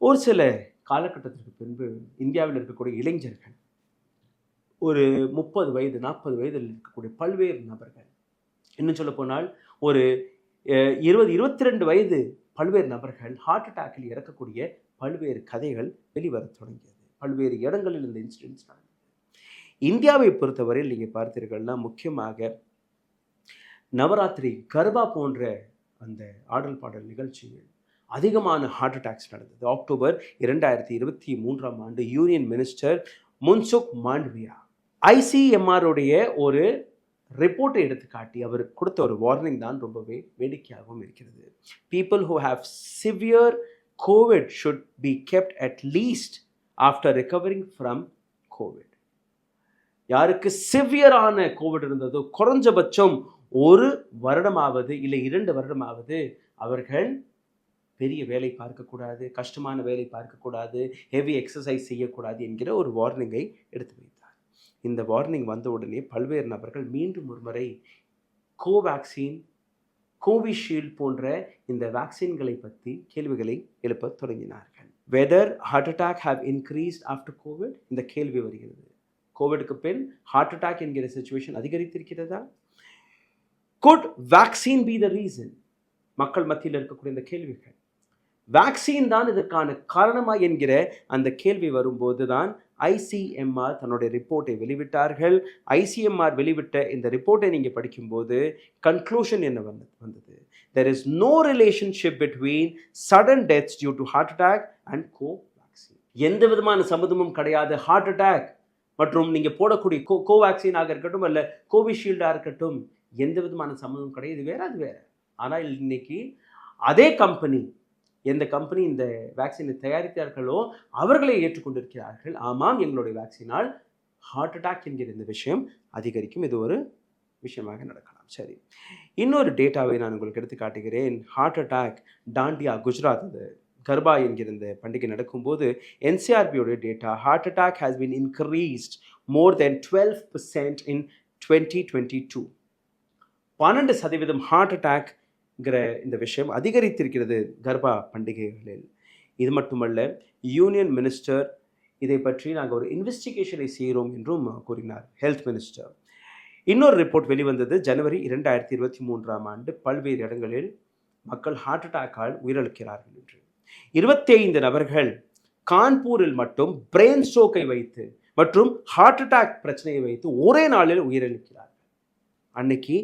ஒரு சில காலகட்டத்திற்கு பின்பு இந்தியாவில் இருக்கக்கூடிய இளைஞர்கள், ஒரு 30 வயது 40 வயதில் இருக்கக்கூடிய பல்வேறு நபர்கள், இன்னும் சொல்ல போனால் ஒரு 20-22 வயது பல்வேறு நபர்கள் ஹார்ட் அட்டாக்கில் இறக்கக்கூடிய பல்வேறு கதைகள் வெளிவர தொடங்கியது. பல்வேறு இடங்களில் இந்த இன்சிடென்ட்ஸ் நடந்தது. இந்தியாவை பொறுத்தவரையில் நீங்கள் பார்த்தீர்கள்னா முக்கியமாக நவராத்திரி கர்பா போன்ற அந்த ஆடல் பாடல் நிகழ்ச்சிகள் அதிகமான ஹார்ட் அட்டாக்ஸ் நடந்தது. அக்டோபர் 2023 யூனியன் மினிஸ்டர் முன்சுக் மாண்டவியா ஐசிஎம்ஆருடைய ஒரு ரிப்போர்ட்டை எடுத்து காட்டி அவர் கொடுத்த ஒரு வார்னிங் தான் ரொம்பவே வேடிக்கையாகவும் இருக்கிறது. People who have severe Covid should be kept at least after recovering from Covid. யாருக்கு சிவியரான கோவிட் இருந்ததோ குறைஞ்சபட்சம் 1 வருடமாவது இல்லை 2 வருடமாவது அவர்கள் பெரிய வேலை பார்க்கக்கூடாது, கஷ்டமான வேலை பார்க்கக்கூடாது, ஹெவி எக்ஸசைஸ் செய்யக்கூடாது என்கிற ஒரு வார்னிங்கை எடுத்து வைத்தார். இந்த வார்னிங் வந்த உடனே பல்வேறு நபர்கள் மீண்டும் ஒரு முறை கோவேக்சின், கோவிஷீல்டு போன்ற இந்த வேக்சின்களை பற்றி கேள்விகளை எழுப்ப தொடங்கினார்கள். Whether heart attack have increased after covid, இந்த கேள்வி வருகிறது. கோவிடுக்கு பின் ஹார்ட் அட்டாக் என்கிற சிச்சுவேஷன் அதிகரித்திருக்கிறதா? Could vaccine be the reason? மக்கள் மத்தியில் இருக்கக்கூடிய இந்த கேள்விகள், வேக்சின் தான் இதற்கான காரணமா என்கிற அந்த கேள்வி வரும்போது தான் ஐசிஎம்ஆர் தன்னுடைய ரிப்போர்ட்டை வெளிவிட்டார்கள். ஐசிஎம்ஆர் வெளிவிட்ட இந்த ரிப்போர்ட்டை நீங்கள் படிக்கும்போது கன்க்ளூஷன் என்ன வந்தது? There is no relationship between sudden deaths due to heart attack and Covaxin. எந்த விதமான சம்மந்தமும் கிடையாது. ஹார்ட் அட்டாக் மற்றும் நீங்கள் போடக்கூடிய கோவேக்சினாக இருக்கட்டும் அல்ல கோவிஷீல்டாக இருக்கட்டும், எந்த விதமான சம்மந்தமும் கிடையாது. இது வேற, அது வேற. ஆனால் இன்னைக்கு அதே கம்பெனி, எந்த கம்பெனி இந்த வேக்சினை தயாரித்தார்களோ அவர்களை ஏற்றுக்கொண்டிருக்கிறார்கள். ஆமாம், எங்களுடைய வேக்சினால் ஹார்ட் அட்டாக் என்கிற இந்த விஷயம் அதிகரிக்கும். இது ஒரு விஷயமாக நடக்கலாம். சரி, இன்னொரு டேட்டாவை நான் உங்களுக்கு எடுத்து காட்டுகிறேன். ஹார்ட் அட்டாக் டாண்டியா, குஜராத், இந்த கர்பா என்கிற இந்த பண்டிகை நடக்கும்போது என்சிஆர்பியோட data, heart attack has been increased more than 12% in 2022. 12% heart அட்டாக்ங்கிற இந்த விஷயம் அதிகரித்திருக்கிறது கர்பா பண்டிகைகளில். இது மட்டுமல்ல, யூனியன் மினிஸ்டர் இதை பற்றி நாங்கள் ஒரு இன்வெஸ்டிகேஷனை செய்கிறோம் என்றும் கூறினார், ஹெல்த் மினிஸ்டர். இன்னொரு ரிப்போர்ட் வெளிவந்தது ஜனவரி 2023 பல்வேறு இடங்களில் மக்கள் ஹார்ட் அட்டாக்கால் உயிரிழக்கிறார்கள் என்று. 25 நபர்கள் கான்பூரில் மட்டும் பிரெயின் ஸ்ட்ரோக்கை வைத்து மற்றும் ஹார்ட் அட்டாக் பிரச்சனையை வைத்து ஒரே நாளில் உயிரிழக்கிறார்கள். அன்னைக்கு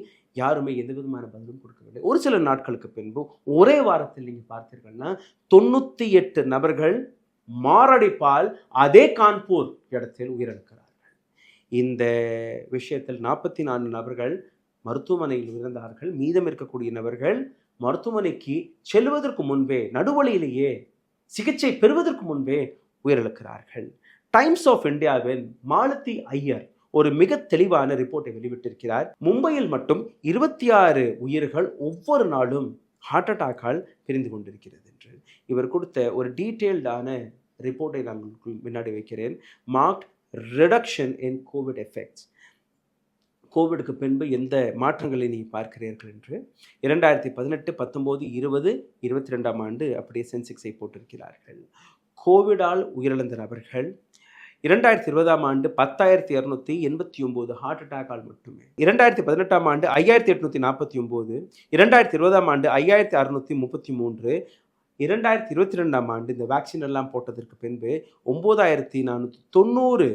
யாருமே எந்த விதமான பதிலும் கொடுக்கவில்லை. ஒரு சில நாட்களுக்கு பின்பு ஒரே வாரத்தில் நீங்கள் பார்த்தீர்கள்னா 98 நபர்கள் மாரடைப்பால் அதே கான்பூர் இடத்தில் உயிரிழக்கிறார்கள். இந்த விஷயத்தில் 44 நபர்கள் மருத்துவமனையில் இருந்தார்கள். மீதம் இருக்கக்கூடிய நபர்கள் மருத்துவமனைக்கு செல்வதற்கு முன்பே, நடுவழியிலேயே சிகிச்சை பெறுவதற்கு முன்பே உயிரிழக்கிறார்கள். டைம்ஸ் ஆஃப் இந்தியாவின் மாலதி ஐயர் ஒரு மிக தெளிவான ரிப்போர்ட்டை வெளியிட்டிருக்கிறார். மும்பையில் மட்டும் 26 உயிர்கள் ஒவ்வொரு நாளும் ஹார்ட் அட்டாக்கால் பிரிந்து கொண்டிருக்கிறது என்று இவர் கொடுத்த ஒரு டீட்டெயில்டான ரிப்போர்ட்டை நான் உங்களுக்கு முன்னாடி வைக்கிறேன். Marked reduction in covid effects. கோவிடுக்கு பின்பு எந்த மாற்றங்களை நீங்கள் பார்க்கிறீர்கள் என்று 2018, 19, 20, 22ஆம் ஆண்டு அப்படியே சென்செக்ஸை போட்டிருக்கிறார்கள். கோவிடால் உயிரிழந்த நபர்கள் 2020ஆம் ஆண்டு 10,289 ஹார்ட் அட்டாக்கால் மட்டுமே, 2018ஆம் ஆண்டு 5,849, 2020ஆம் ஆண்டு 5,633, 2022ஆம் ஆண்டு இந்த வேக்சின் எல்லாம் போட்டதற்கு பின்பு 9,490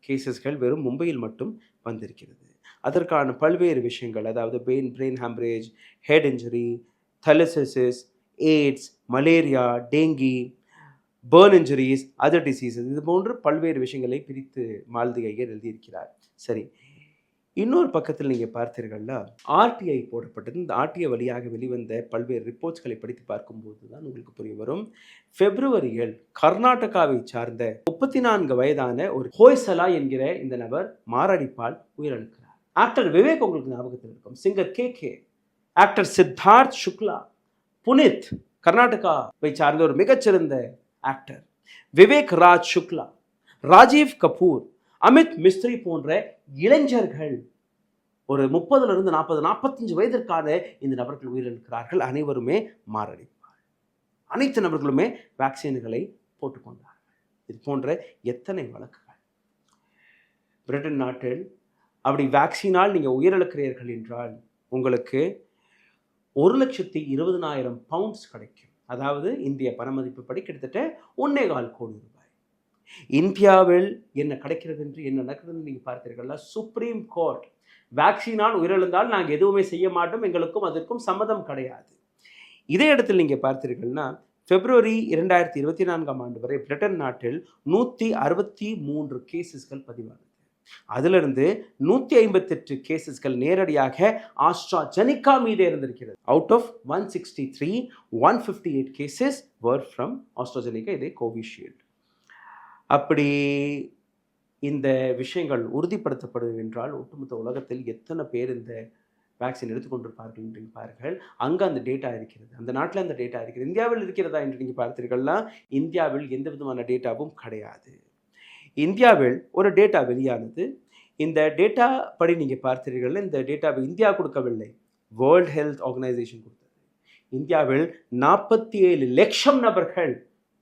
கேசஸ்கள் வெறும் மும்பையில் மட்டும் வந்திருக்கிறது. அதற்கான பல்வேறு விஷயங்கள், அதாவது பிரெயின் ஹேம்ரேஜ், ஹெட் இன்ஜுரி, தலசிஸ், AIDS, malaria, dengue, burn injuries, other diseases, இது போன்று பல்வேறு விஷயங்களை பிரித்து மாலதி ஐயர் எழுதியிருக்கிறார். சரி, இன்னொரு பக்கத்தில் நீங்கள் பார்த்தீர்கள்னா ஆர்டிஐ போடப்பட்டது. இந்த ஆர்டிஐ வழியாக வெளிவந்த பல்வேறு ரிப்போர்ட்ஸ்களை படித்து பார்க்கும்போது தான் உங்களுக்கு புரிய வரும். பிப்ரவரியில் கர்நாடகாவை சார்ந்த 34 வயதான ஒரு ஹோய்சலா என்கிற இந்த நபர் மாரடைப்பால் உயிரிழக்கிறார். ஆக்டர் விவேக் உங்களுக்கு ஞாபகத்தில் இருக்கும், singer K, actor Siddharth Shukla, Puneet, கர்நாடகாவை சார்ந்த ஒரு மிகச்சிறந்த ஆக்டர், விவேக் ராஜ் சுக்லா, ராஜீவ் கபூர், அமித் மிஸ்ரி போன்ற இளைஞர்கள் ஒரு 30 40 45 வயதிற்கான இந்த நபர்கள் உயிரிழக்கிறார்கள். அனைவருமே மாரடைப்பார். அனைத்து நபர்களுமே வேக்சின்களை போட்டுக்கொண்டார்கள். இது போன்ற எத்தனை வழக்குகள் பிரிட்டன் நாட்டில். அப்படி வேக்சினால் நீங்கள் உயிரிழக்கிறீர்கள் என்றால் உங்களுக்கு 1,20,000 பவுண்ட்ஸ் கிடைக்கும். அதாவது இந்திய பணமதிப்புப்படி கிட்டத்தட்ட 1.25 கோடி ரூபாய். இந்தியாவில் என்ன கிடைக்கிறது என்று என்ன நடக்கிறது நீங்கள் பார்த்தீர்களா? சுப்ரீம் கோர்ட் வேக்சினால் உயிரிழந்தால் நாங்கள் எதுவுமே செய்ய மாட்டோம், எங்களுக்கும் அதற்கும் சம்மதம் கிடையாது. இதே இடத்தில் நீங்கள் பார்த்தீர்கள்னா பிப்ரவரி 2024ஆம் ஆண்டு வரை பிரிட்டன் நாட்டில் 163 கேசஸ்கள் பதிவானது. அதிலிருந்து 158 கேசஸ்கள் நேரடியாக ஆஸ்ட்ராஜெனிகா மீதே இருந்திருக்கிறது. Out of 163, 158 cases were from AstraZeneca, இதே கோவிஷீல்டு. அப்படி இந்த விஷயங்கள் உறுதிப்படுத்தப்படுது என்றால் ஒட்டுமொத்த உலகத்தில் எத்தனை பேர் இந்த வேக்சின் எடுத்துக்கொண்டிருப்பார்கள் என்று பாருங்கள். அங்கே அந்த டேட்டா இருக்கிறது, அந்த நாட்டில் அந்த டேட்டா இருக்கிறது. இந்தியாவில் இருக்கிறதா என்று நீங்கள் பார்த்தீர்கள்னா இந்தியாவில் எந்த விதமான டேட்டாவும் கிடையாது. இந்தியாவில் ஒரு டேட்டா வெளியானது. இந்த டேட்டா படி நீங்கள் பார்த்தீர்கள், இந்த டேட்டாவை இந்தியா கொடுக்கவில்லை, வேர்ல்ட் ஹெல்த் ஆர்கனைசேஷன் கொடுத்தது. இந்தியாவில் 47 லட்சம் நபர்கள்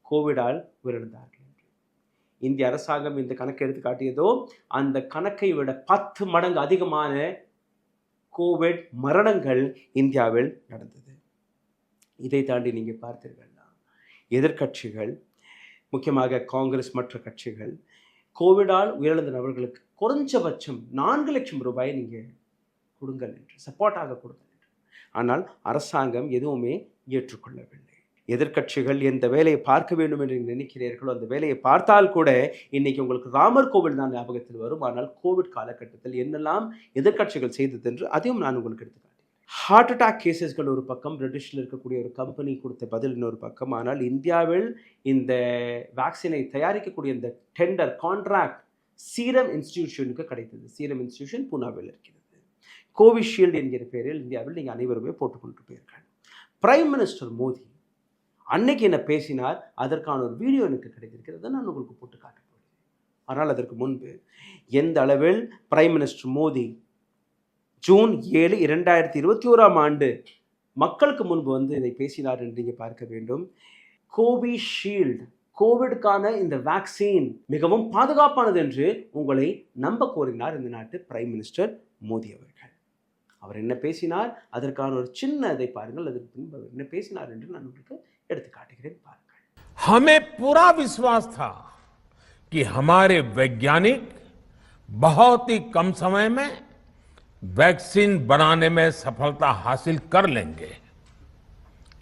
கோவிடால் உயிரிழந்தார்கள். இந்திய அரசாங்கம் இந்த கணக்கை எடுத்து காட்டியதோ அந்த கணக்கை விட 10 மடங்கு அதிகமான கோவிட் மரணங்கள் இந்தியாவில் நடந்தது. இதை தாண்டி நீங்கள் பார்த்தீர்கள்னா எதிர்கட்சிகள், முக்கியமாக காங்கிரஸ் மற்ற கட்சிகள், கோவிடால் உயிரிழந்த நபர்களுக்கு குறைஞ்சபட்சம் 4 லட்சம் ரூபாயை நீங்கள் கொடுங்கள் என்று, சப்போர்ட்டாக கொடுங்கள் என்று. ஆனால் அரசாங்கம் எதுவுமே ஏற்றுக்கொள்ளவில்லை. எதிர்கட்சிகள் எந்த வேலையை பார்க்க வேண்டும் என்று நினைக்கிறீர்களோ அந்த வேலையை பார்த்தால் கூட இன்னைக்கு உங்களுக்கு ராமர் கோவில் தான் ஞாபகத்தில் வரும். ஆனால் கோவிட் காலகட்டத்தில் என்னெல்லாம் எதிர்கட்சிகள் செய்தது என்று அதையும் நான் உங்களுக்கு எடுத்துக்காட்டேன். ஹார்ட் அட்டாக் கேசஸ்கள் ஒரு பக்கம், பிரிட்டிஷில் இருக்கக்கூடிய ஒரு கம்பெனி கொடுத்த பதில் இன்னொரு பக்கம். ஆனால் இந்தியாவில் இந்த வேக்சினை தயாரிக்கக்கூடிய இந்த டெண்டர் கான்ட்ராக்ட் சீரம் இன்ஸ்டிடியூஷனுக்கு கிடைத்தது. சீரம் இன்ஸ்டிடியூஷன் பூனாவில் இருக்கிறது. கோவிஷீல்டு என்கிற பெயரில் இந்தியாவில் நீங்கள் அனைவருமே போட்டுக்கொண்டிருப்பீர்கள். பிரைம் மினிஸ்டர் மோடி அன்னைக்கு என்ன பேசினார், அதற்கான ஒரு வீடியோ எனக்கு கிடைத்திருக்கிறது, நான் உங்களுக்கு போட்டு காட்ட போகிறேன். ஆனால் அதற்கு முன்பு எந்த அளவில் பிரைம் மினிஸ்டர் மோடி ஜூன் 7, 2021ஆம் ஆண்டு மக்களுக்கு முன்பு வந்து இதை பேசினார் என்று நீங்கள் பார்க்க வேண்டும். கோவிஷீல்டு, கோவிடுக்கான இந்த வேக்சின் மிகவும் பாதுகாப்பானது என்று உங்களை நம்ப கோரினார் இந்த நாட்டு பிரைம் மினிஸ்டர் மோடி அவர்கள். அவர் என்ன பேசினார், அதற்கான ஒரு சின்ன இதை பாருங்கள். அதற்கு பின்பு அவர் என்ன பேசினார் என்று நான் உங்களுக்கு எடுத்து காட்டுகிறேன், பாருங்கள். हमें पूरा विश्वास था कि हमारे वैज्ञानिक बहुत ही कम समय में वैक्सीन बनाने में सफलता हासिल कर लेंगे.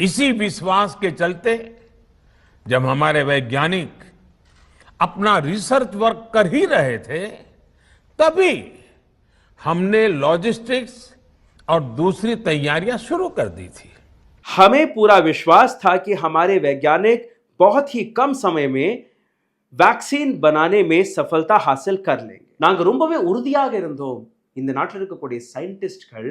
इसी विश्वास के चलते जब हमारे वैज्ञानिक अपना रिसर्च वर्क कर ही रहे थे, तभी हमने लॉजिस्टिक्स और दूसरी तैयारियां शुरू कर दी थी. हमें पूरा विश्वास था कि हमारे वैज्ञानिक बहुत ही कम समय में वैक्सीन बनाने में सफलता हासिल कर लेंगे. நாங்க ரொம்பவே உறுதியாக இருந்தோம். இந்த நாட்டில் இருக்கக்கூடிய சயின்டிஸ்ட்கள்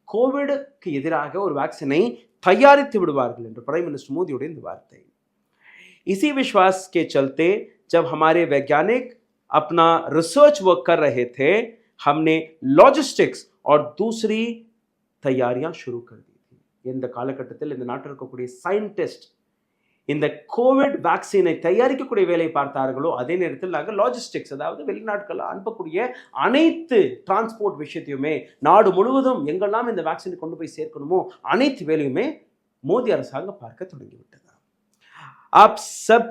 கோவிடுக்கு எதிராக ஒரு வேக்சினை தயாரித்து விடுவார்கள் என்று பிரைம் மினிஸ்டர் மோடியுடைய இந்த வார்த்தை. इसी विश्वास के चलते जब हमारे वैज्ञानिक अपना रिसर्च वर्क कर रहे थे, हमने लॉजिस्टिक्स और दूसरी तैयारियां शुरू कर दी थी. இந்த காலகட்டத்தில் இந்த நாட்டில் இருக்கக்கூடிய சயின்டிஸ்ட் இந்த கோவிட் வேக்சினை தயாரிக்கக்கூடிய வேலையை பார்த்தார்களோ, அதே நேரத்தில் நாங்கள் லாஜிஸ்டிக்ஸ், அதாவது வெளிநாட்களில் அனுப்பக்கூடிய அனைத்து டிரான்ஸ்போர்ட் விஷயத்தையுமே நாடு முழுவதும் எங்கெல்லாம் இந்த வேக்சினை கொண்டு போய் சேர்க்கணுமோ அனைத்து வேலையுமே மோடி அரசாங்கம் பார்க்க தொடங்கிவிட்டது. आप सब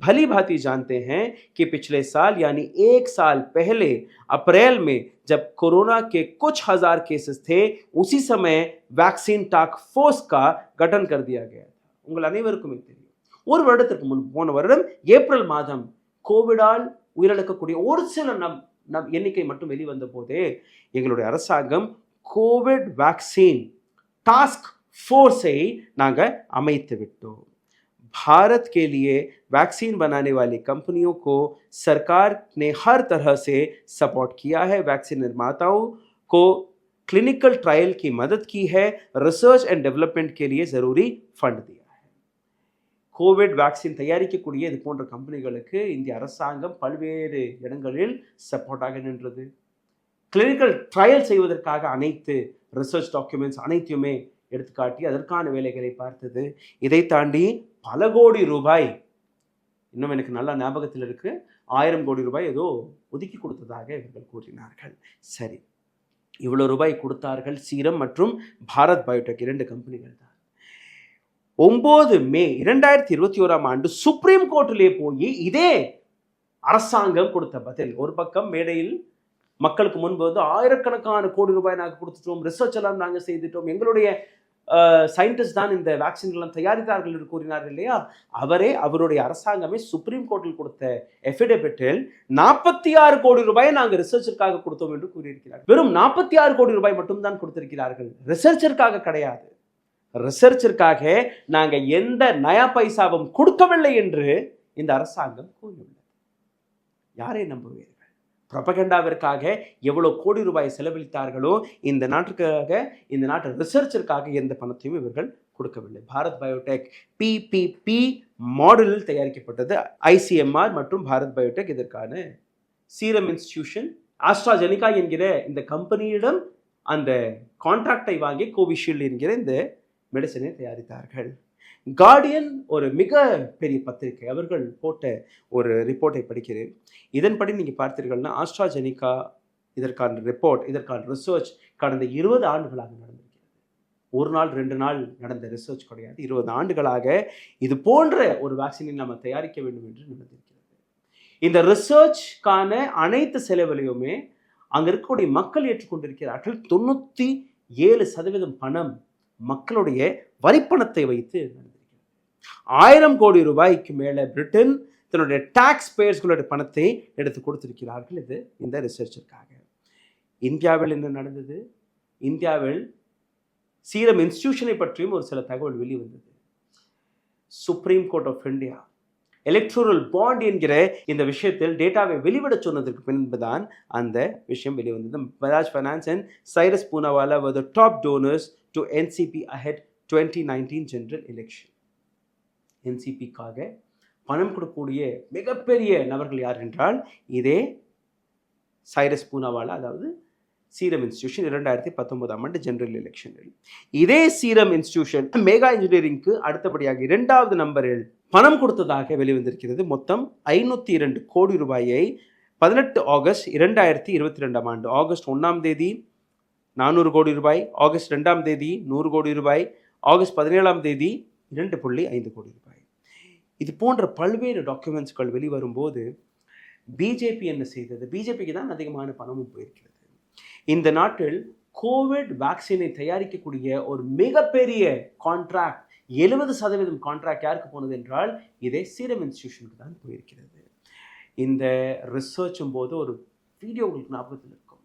भली भांति जानते हैं कि पिछले साल यानी 1 साल पहले अप्रैल में जब कोरोना के कुछ हजार केसेस थे, उसी समय वैक्सीन टास्क फोर्स का गठन कर दिया गया था. உங்கள் அனைவருக்கும் தெரியும், ஒரு வருடத்திற்கு முன், போன வருடம் ஏப்ரல் மாதம் கோவிடால் உயிரிழக்கக்கூடிய ஒரு சில எண்ணிக்கை மட்டும் வெளிவந்த போதே எங்களுடைய அரசாங்கம் கோவிட் वैक्सीन टास्क फोर्ஸை நாங்கள் அமைத்து விட்டோம். भारत के लिए वैक्सीन बनाने वाली कंपनियों को सरकार ने हर तरह से सपोर्ट किया है. वैक्सीन निर्माताओं को क्लिनिकल ट्रायल की मदद की है, रिसर्च एंड डेवलपमेंट के लिए ज़रूरी फंड दिया है. கோவிட் வேக்சின் தயாரிக்கக்கூடிய இது போன்ற கம்பெனிகளுக்கு இந்திய அரசாங்கம் பல்வேறு இடங்களில் சப்போர்ட்டாக நின்றது. கிளினிக்கல் ட்ரையல் செய்வதற்காக அனைத்து ரிசர்ச் டாக்குமெண்ட்ஸ் அனைத்தையுமே எடுத்துக்காட்டி அதற்கான வேலைகளை பார்த்தது. இதை தாண்டி பல கோடி ரூபாய், இன்னும் எனக்கு நல்ல ஞாபகத்தில் இருக்கு, 1000 கோடி ரூபாய் ஏதோ ஒதுக்கி கொடுத்ததாக இவர்கள் கூறினார்கள். சரி, இவ்வளவு ரூபாய் கொடுத்தார்கள். சீரம் மற்றும் பாரத் பயோடெக் 2 கம்பெனிகள் தான். 9 மே 2021 சுப்ரீம் கோர்ட்டிலே போய் இதே அரசாங்கம் கொடுத்த பதில். ஒரு பக்கம் மேடையில் மக்களுக்கு முன்பு வந்து ஆயிரக்கணக்கான கோடி ரூபாய் நாங்கள் கொடுத்துட்டோம், ரிசர்ச் எல்லாம் நாங்கள் செய்துட்டோம், எங்களுடைய சயின்டிஸ்ட் தான் இந்த வேக்சின்லாம் தயாரித்தார்கள் என்று கூறினார்கள் இல்லையா? அவருடைய அரசாங்கமே சுப்ரீம் கோர்ட்டில் கொடுத்த எஃபிடேவிட்டில் 46 கோடி ரூபாயை நாங்கள் ரிசர்ச்சிற்காக கொடுத்தோம் என்று கூறியிருக்கிறார்கள். வெறும் 46 கோடி ரூபாய் மட்டும்தான் கொடுத்திருக்கிறார்கள், ரிசர்ச்சிற்காக கிடையாது. ரிசர்ச்சிற்காக நாங்கள் எந்த நயா பைசாவும் கொடுக்கவில்லை என்று இந்த அரசாங்கம் கூறியுள்ளது. யாரை நம்புவீர்கள்? ப்ரொபகண்டாவிற்காக எவ்வளோ கோடி ரூபாய் செலவழித்தார்களோ இந்த நாட்டுக்காக, இந்த நாட்டு ரிசர்ச்சிற்காக எந்த பணத்தையும் இவர்கள் கொடுக்கவில்லை. பாரத் பயோடெக் PPP மாடலில் தயாரிக்கப்பட்டது. ICMR மற்றும் பாரத் பயோடெக் இதற்கான சீரம் இன்ஸ்டிடியூஷன் ஆஸ்ட்ராஜெனிகா என்கிற இந்த கம்பெனியிடம் அந்த கான்ட்ராக்டை வாங்கி கோவிஷீல்டு என்கிற இந்த மெடிசனை தயாரித்தார்கள். கார்டியன் ஒரு மிக பெரிய பத்திரிகை, அவர்கள் போட்ட ஒரு ரிப்போர்ட்டை படிக்கிறேன். இதன்படி நீங்கள் பார்த்தீர்கள்னா ஆஸ்ட்ராஜெனிகா இதற்கான ரிப்போர்ட், இதற்கான ரிசர்ச் கடந்த 20 ஆண்டுகளாக நடந்திருக்கிறது. ஒரு நாள் 2 நாள் நடந்த ரிசர்ச் கிடையாது. 20 ஆண்டுகளாக இது போன்ற ஒரு வேக்சினை நம்ம தயாரிக்க வேண்டும் என்று நடந்திருக்கிறது. இந்த ரிசர்ச்கான அனைத்து செலவுகளையுமே அங்கே இருக்கக்கூடிய மக்கள் ஏற்றுக்கொண்டிருக்கிறார்கள். 97% பணம் மக்களுடைய வரிப்பணத்தை வைத்து நடந்திருக்கிறது. 1000 கோடி ரூபாய்க்கு மேலே பிரிட்டன் தன்னுடைய டாக்ஸ் பேயர்ஸ்களுடைய பணத்தை எடுத்து கொடுத்திருக்கிறார்கள் இது இந்த ரிசர்ச்சிற்காக. இந்தியாவில் என்ன நடந்தது? இந்தியாவில் சீரம் இன்ஸ்டிடியூஷனை பற்றியும் ஒரு சில தகவல் வெளிவந்தது. Supreme Court of India electoral bond என்கிற இந்த விஷயத்தில் டேட்டாவை வெளிவிட சொன்னதற்கு பின்புதான் அந்த விஷயம் வெளிவந்தது. Bajaj finance and Cyrus Poonawalla were the top donors to NCP ahead 2019 general election. NCPக்காக பணம் கொடுக்கக்கூடிய மிகப்பெரிய நபர்கள் யார் என்றால் இதே சைரஸ் பூனாவாலா, அதாவது சீரம் இன்ஸ்டிடியூஷன் 2019 ஜெனரல் எலெக்ஷனில் இதே சீரம் இன்ஸ்டிடியூஷன் மேகா இன்ஜினியரிங்க்கு அடுத்தபடியாக 2வது நம்பரில் பணம் கொடுத்ததாக வெளிவந்திருக்கிறது. மொத்தம் 502 கோடி ரூபாயை 18 ஆகஸ்ட் 2022 ஆகஸ்ட் 1ஆம் தேதி 400 கோடி ரூபாய், ஆகஸ்ட் 2ஆம் தேதி 100 கோடி ரூபாய், ஆகஸ்ட் 17ஆம் தேதி 2.5 கோடி ரூபாய். இது போன்ற பல்வேறு டாக்குமெண்ட்ஸ்கள் வெளிவரும்போது பிஜேபி என்ன செய்தது? பிஜேபிக்கு தான் அதிகமான பணமும் போயிருக்கிறது. இந்த நாட்டில் கோவிட் வேக்சினை தயாரிக்கக்கூடிய ஒரு மிகப்பெரிய கான்ட்ராக்ட் 70% கான்ட்ராக்ட் யாருக்கு போனது என்றால் இதே சீரம் இன்ஸ்டிடியூஷனுக்கு தான் போயிருக்கிறது. இந்த ரிசர்ச்சும் போது ஒரு வீடியோ உங்களுக்கு ஞாபகத்தில் இருக்கும்.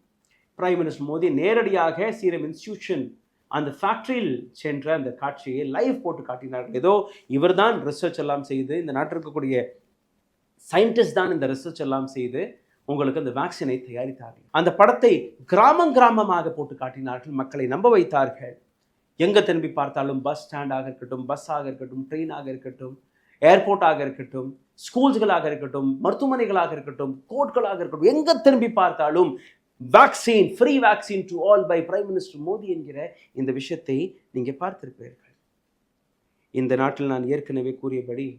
பிரைம் மினிஸ்டர் மோடி நேரடியாக சீரம் இன்ஸ்டிடியூஷன் அந்த ஃபேக்டரியில் சென்ற அந்த காட்சியை லைவ் போட்டு காட்டினார்கள். ஏதோ இவர்தான் ரிசர்ச் எல்லாம் செய்து, இந்த நாட்டில் இருக்கக்கூடிய சயின்டிஸ்ட் தான் இந்த ரிசர்ச் எல்லாம் செய்து உங்களுக்கு அந்த வேக்சினை தயாரித்தார்கள். அந்த படத்தை கிராமமாக போட்டு காட்டினார்கள், மக்களை நம்ப வைத்தார்கள். எங்க திரும்பி பார்த்தாலும் பஸ் ஸ்டாண்டாக இருக்கட்டும், பஸ்ஸாக இருக்கட்டும், ட்ரெயினாக இருக்கட்டும், ஏர்போர்ட்டாக இருக்கட்டும், ஸ்கூல்ஸ்களாக இருக்கட்டும், மருத்துவமனைகளாக இருக்கட்டும், கோர்ட்களாக இருக்கட்டும், எங்க திரும்பி பார்த்தாலும் vaccine, free vaccine to all by prime minister Modi என்கிற இந்த விஷயத்தை நீங்க பார்த்திருப்பீர்கள். இந்த நாட்டில் நான் ஏற்கனவே கூறியபடி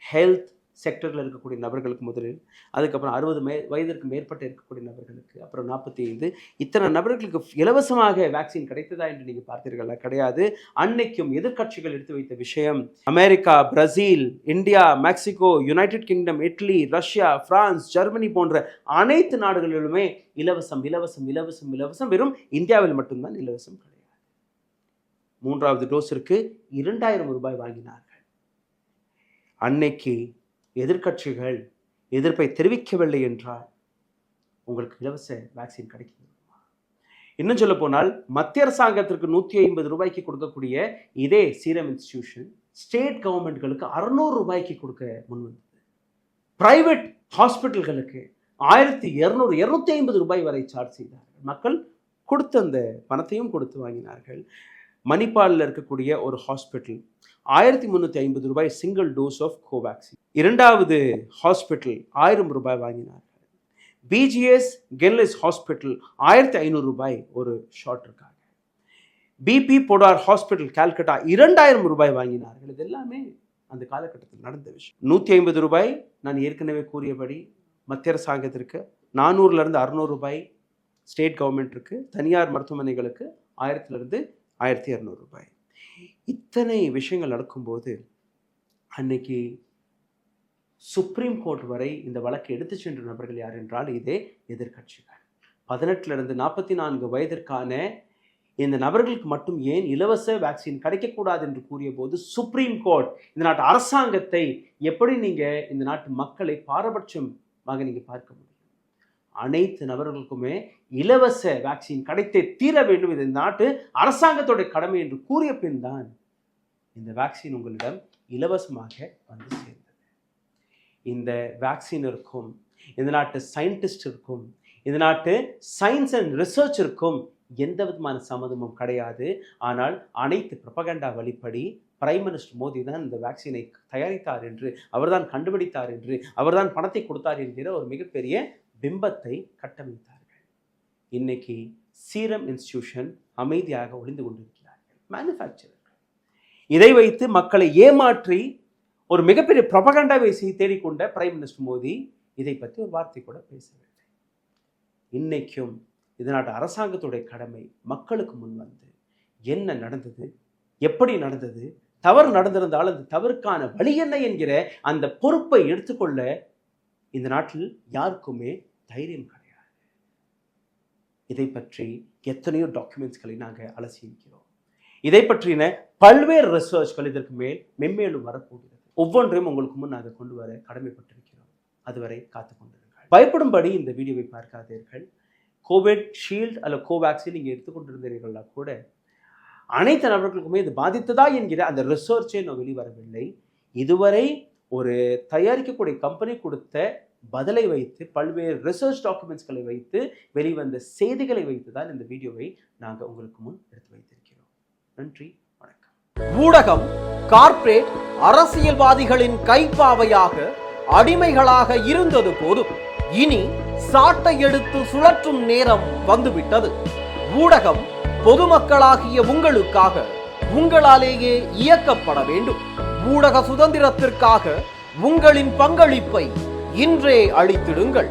ஹெல்த் செக்டரில் இருக்கக்கூடிய நபர்களுக்கு முதலில், அதுக்கப்புறம் 60 வயதிற்கு மேற்பட்ட இருக்கக்கூடிய நபர்களுக்கு, அப்புறம் 45, இத்தனை நபர்களுக்கு இலவசமாக வேக்சின் கிடைத்ததா என்று நீங்கள் பார்த்தீர்களா? கிடையாது. அன்னைக்கும் எதிர்க்கட்சிகள் எடுத்து வைத்த விஷயம், America, Brazil, India, Mexico, United kingdom, idli, Russia, France, Germany போன்ற அனைத்து நாடுகளிலுமே இலவசம் இலவசம் இலவசம் இலவசம். வெறும் இந்தியாவில் மட்டும்தான் இலவசம் கிடையாது. 3வது டோஸிற்கு 2000 ரூபாய் வாங்கினார்கள். அன்னைக்கு எதிர்க்கட்சிகள் எதிர்ப்பை தெரிவிக்கவில்லை என்றால் உங்களுக்கு இலவச வேக்சின் கிடைக்கும். இன்னும் சொல்ல போனால் மத்திய அரசாங்கத்திற்கு 150 ரூபாய்க்கு கொடுக்கக்கூடிய இதே சீரம் இன்ஸ்டிடியூஷன் ஸ்டேட் கவர்மெண்ட்களுக்கு 600 ரூபாய்க்கு கொடுக்க முன்வந்தது. பிரைவேட் ஹாஸ்பிட்டல்களுக்கு 1200, 250 ரூபாய் வரை சார்ஜ் செய்தார்கள். மக்கள் கொடுத்த அந்த பணத்தையும் கொடுத்து வாங்கினார்கள். மணிப்பாலில் இருக்கக்கூடிய ஒரு ஹாஸ்பிட்டல் 1350 ரூபாய் சிங்கிள் டோஸ் ஆஃப் கோவேக்சின். 2வது ஹாஸ்பிட்டல் 1000 ரூபாய் வாங்கினார்கள். பிஜிஎஸ் கென்லெஸ் ஹாஸ்பிட்டல் 1500 ரூபாய் ஒரு ஷாட்டிற்காக. பிபி போடார் ஹாஸ்பிட்டல் கால்கட்டா 2000 ரூபாய் வாங்கினார்கள். இது எல்லாமே அந்த காலகட்டத்தில் நடந்த விஷயம். 150 ரூபாய் நான் ஏற்கனவே கூறியபடி மத்திய அரசாங்கத்திற்கு, 400லிருந்து 600 ரூபாய் ஸ்டேட் கவர்மெண்ட்டுக்கு, தனியார் மருத்துவமனைகளுக்கு 1000லிருந்து 1200 ரூபாய். இத்தனை விஷயங்கள் நடக்கும்போது அன்னைக்கு சுப்ரீம் கோர்ட் வரை இந்த வழக்கை எடுத்து சென்ற நபர்கள் யார் என்றால் இதே எதிர்க்கட்சிகள். 18லிருந்து 44 வயதிற்கான இந்த நபர்களுக்கு மட்டும் ஏன் இலவச வேக்சின் கிடைக்கக்கூடாது என்று கூறிய போது சுப்ரீம் கோர்ட் இந்த நாட்டு அரசாங்கத்தை எப்படி நீங்க இந்த நாட்டு மக்களை பாரபட்சமாக நீங்க பார்க்க முடியும்? அனைத்து நபர்களுக்குமே இலவச வேக்சின் கிடைத்தே தீர வேண்டும், இது நாட்டு அரசாங்கத்தோட கடமை என்று கூறிய பின் தான் இந்த வேக்சின் உங்களிடம் இலவசமாக வந்து சேர்ந்தது. இந்த வேக்சினிற்கும், இந்த நாட்டு சயின்டிஸ்டிற்கும், இந்த நாட்டு சயின்ஸ் அண்ட் ரிசர்ச்சிற்கும் எந்த விதமான சம்மதமும் கிடையாது. ஆனால் அனைத்து ப்ரொபகண்டா வழிப்படி பிரைம் மினிஸ்டர் மோடி தான் இந்த வேக்சினை தயாரித்தார் என்று, அவர்தான் கண்டுபிடித்தார் என்று, அவர்தான் பணத்தை கொடுத்தார் என்கிற ஒரு மிகப்பெரிய பிம்பத்தை கட்டமைத்தார்கள். இன்னைக்கு சீரம் இன்ஸ்டிடியூஷன் அமைதியாக ஒளிந்து கொண்டிருக்கிறார்கள் மேனுஃபேக்சரர்கள். இதை வைத்து மக்களை ஏமாற்றி ஒரு மிகப்பெரிய ப்ரொபகண்டாவை தேடிக்கொண்ட பிரைம் மினிஸ்டர் மோடி இதை பற்றி ஒரு வார்த்தை கூட பேசவில்லை. இன்னைக்கும் இது நாட்டு அரசாங்கத்துடைய கடமை மக்களுக்கு முன் வந்து என்ன நடந்தது, எப்படி நடந்தது, தவறு நடந்திருந்தால் அந்த தவறுக்கான வழி என்ன என்கிற அந்த பொறுப்பை எடுத்துக்கொள்ள இந்த நாட்டில் யாருக்குமே தைரியம் கிடையாது. இதை பற்றி எத்தனையோ டாக்குமெண்ட்ஸ்களை நாங்கள் அலசி இருக்கிறோம். இதை பற்றின பல்வேறு ரிசர்ச்கள் இதற்கு மேல் மென்மேலும் வரப்போகிறது. ஒவ்வொன்றையும் உங்களுக்கு முன் நாங்கள் கொண்டு வர கடமைப்பட்டிருக்கிறோம். அதுவரை காத்து கொண்டிருங்கள். பயப்படும்படி இந்த வீடியோவை பார்க்காதீர்கள். கோவிட் ஷீல்டு அல்ல கோவேக்சின் நீங்கள் எடுத்துக்கொண்டிருந்தீர்களா கூட அனைத்து நபர்களுக்குமே இது பாதித்ததா என்கிற அந்த ரிசர்ச்சே நான் வெளிவரவில்லை. இதுவரை ஒரு தயாரிக்கக்கூடிய கம்பெனி கொடுத்த பதிலை வைத்து, பல்வேறு ரிசர்ச் டாக்குமெண்ட்ஸ்களை வைத்து, வெளிவந்த செய்திகளை வைத்து தான் இந்த வீடியோவை நாங்கள் உங்களுக்கு முன் எடுத்து வைத்திருக்கிறோம். நன்றி, வணக்கம். ஊடகம் கார்ப்பரேட் அரசியல்வாதிகளின் கைப்பாவையாக, அடிமைகளாக இருந்தது போதும். இனி சாட்டை எடுத்து சுழற்றும் நேரம் வந்துவிட்டது. ஊடகம் பொதுமக்களாகிய உங்களுக்காக, உங்களாலேயே இயக்கப்பட வேண்டும். ஊடக சுதந்திரத்திற்காக உங்களின் பங்களிப்பை இன்றே அளித்திடுங்கள்.